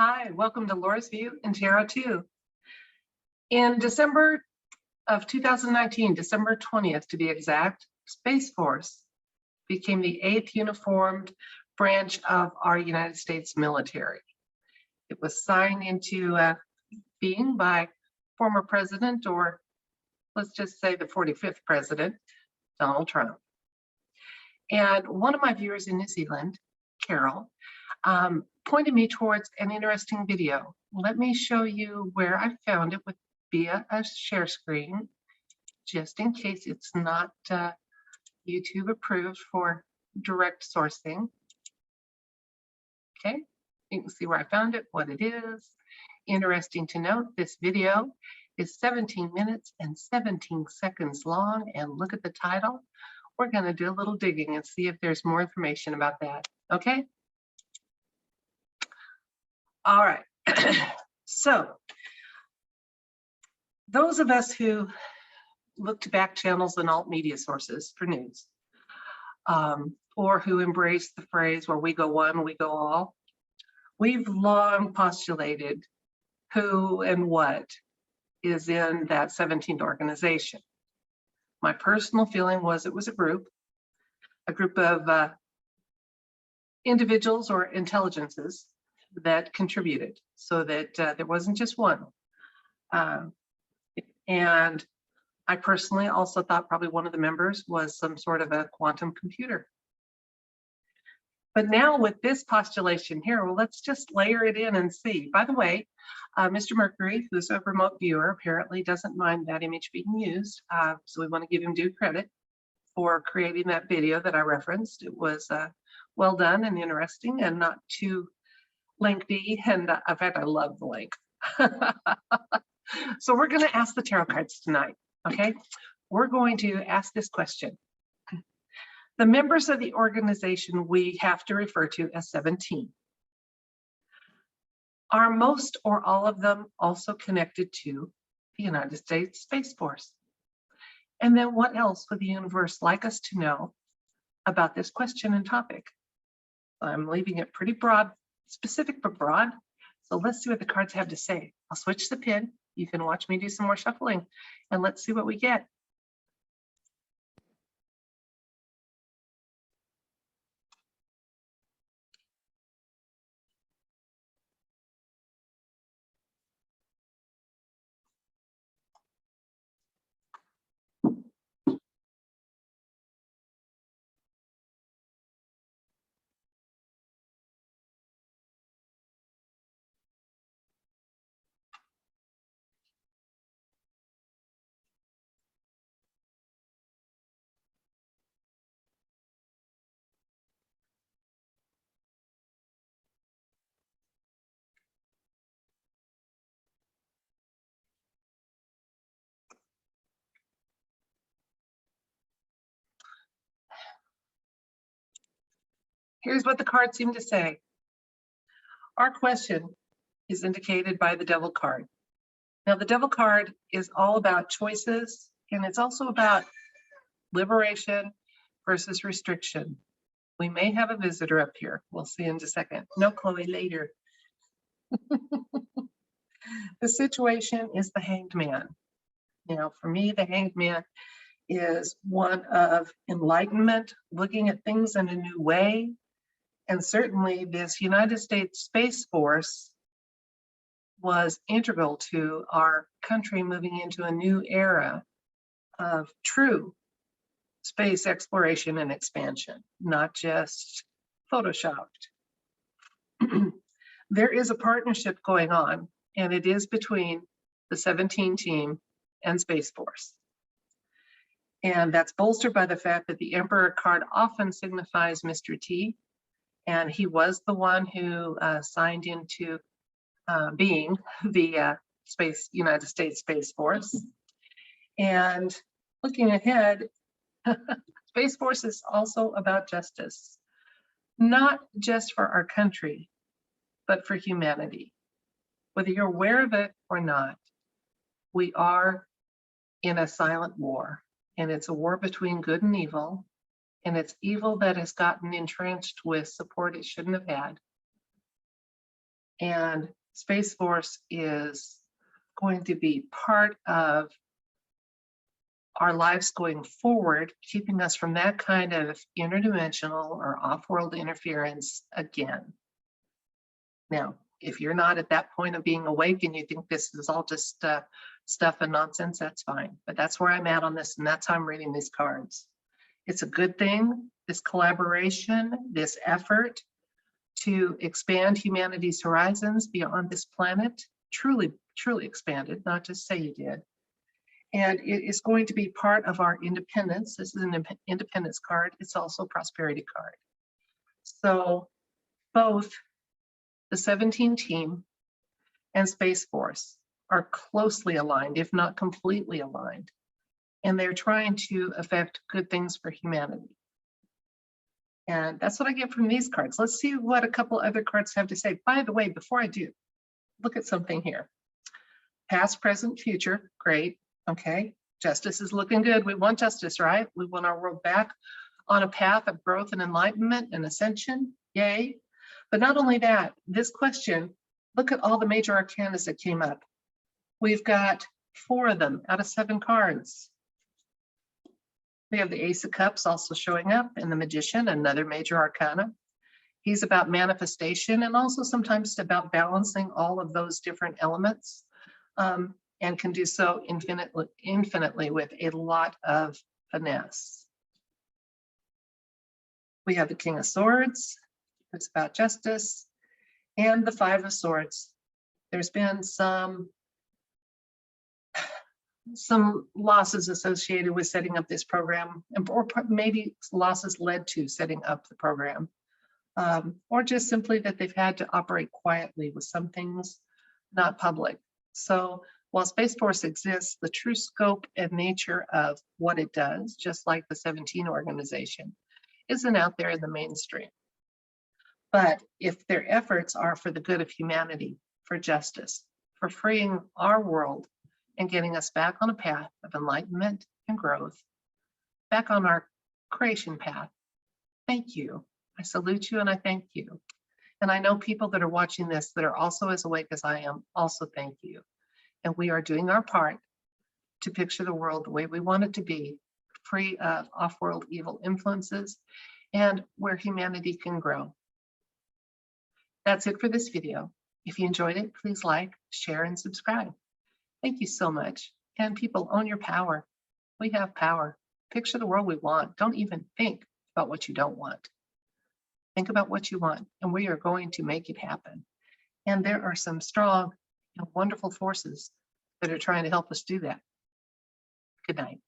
Hi, welcome to Laura's View in Tarot 2. In December of 2019, December 20th to be exact, Space Force became the 8th uniformed branch of our United States military. It was signed into being by former president, or let's just say the 45th president, Donald Trump. And one of my viewers in New Zealand, Carol, pointed me towards an interesting video. Let me show you where I found it via a share screen, just in case it's not YouTube approved for direct sourcing. Okay, you can see where I found it, what it is. Interesting to note, this video is 17 minutes and 17 seconds long, and look at the title. We're going to do a little digging and see if there's more information about that. Okay. All right. So those of us who look to back channels and alt media sources for news, or who embrace the phrase where we go one, we go all, we've long postulated who and what is in that 17th organization. My personal feeling was it was a group of individuals or intelligences that contributed, so that there wasn't just one. And I personally also thought probably one of the members was some sort of a quantum computer. But now with this postulation here, well, let's just layer it in and see. By the way, Mr. Mercury, who's a remote viewer, apparently doesn't mind that image being used. So we want to give him due credit for creating that video that I referenced. It was well done and interesting and not too lengthy, and in fact, I love the length. So we're going to ask the tarot cards tonight, okay? We're going to ask this question. The members of the organization we have to refer to as 17. Are most or all of them also connected to the United States Space Force? And then what else would the universe like us to know about this question and topic? I'm leaving it pretty broad, specific but broad. So let's see what the cards have to say. I'll switch the pin. You can watch me do some more shuffling, and let's see what we get. Here's what the cards seem to say. Our question is indicated by the Devil card. Now, the Devil card is all about choices, and it's also about liberation versus restriction. We may have a visitor up here. We'll see in just a second. No, Chloe, later. The situation is the Hanged Man. Now, for me, the Hanged Man is one of enlightenment, looking at things in a new way. And certainly this United States Space Force was integral to our country moving into a new era of true space exploration and expansion, not just photoshopped. There is a partnership going on, and it is between the 17 team and Space Force. And that's bolstered by the fact that the Emperor card often signifies Mr. T, and he was the one who signed into being the United States Space Force. And looking ahead, Space Force is also about justice, not just for our country, but for humanity. Whether you're aware of it or not, we are in a silent war, and it's a war between good and evil, and it's evil that has gotten entrenched with support it shouldn't have had. And Space Force is going to be part of our lives going forward, keeping us from that kind of interdimensional or off-world interference again. Now, if you're not at that point of being awake and you think this is all just stuff and nonsense, that's fine. But that's where I'm at on this, and that's how I'm reading these cards. It's a good thing, this collaboration, this effort to expand humanity's horizons beyond this planet, truly, truly expanded, not just say you did. And it is going to be part of our independence. This is an independence card. It's also a prosperity card. So both the 17 team and Space Force are closely aligned, if not completely aligned. And they're trying to affect good things for humanity. And that's what I get from these cards. Let's see what a couple other cards have to say. By the way, before I do, look at something here. Past, present, future, great. Okay, justice is looking good. We want justice, right? We want our world back on a path of growth and enlightenment and ascension. Yay. But not only that, this question, look at all the major arcanas that came up. We've got 4 of them out of 7 cards. We have the Ace of Cups also showing up, and the Magician, another major arcana. He's about manifestation and also sometimes about balancing all of those different elements, and can do so infinitely with a lot of finesse. We have the King of Swords, it's about justice, and the 5 of Swords. There's been some losses associated with setting up this program, or maybe losses led to setting up the program, or just simply that they've had to operate quietly with some things not public. So while Space Force exists, the true scope and nature of what it does, just like the 17 organization, isn't out there in the mainstream. But if their efforts are for the good of humanity, for justice, for freeing our world and getting us back on a path of enlightenment and growth, back on our creation path, thank you. I salute you and I thank you. And I know people that are watching this that are also as awake as I am, also thank you. And we are doing our part to picture the world the way we want it to be, free of off-world evil influences and where humanity can grow. That's it for this video. If you enjoyed it, please like, share, and subscribe. Thank you so much. And people, own your power. We have power. Picture the world we want. Don't even think about what you don't want. Think about what you want, and we are going to make it happen. And there are some strong and wonderful forces that are trying to help us do that. Good night.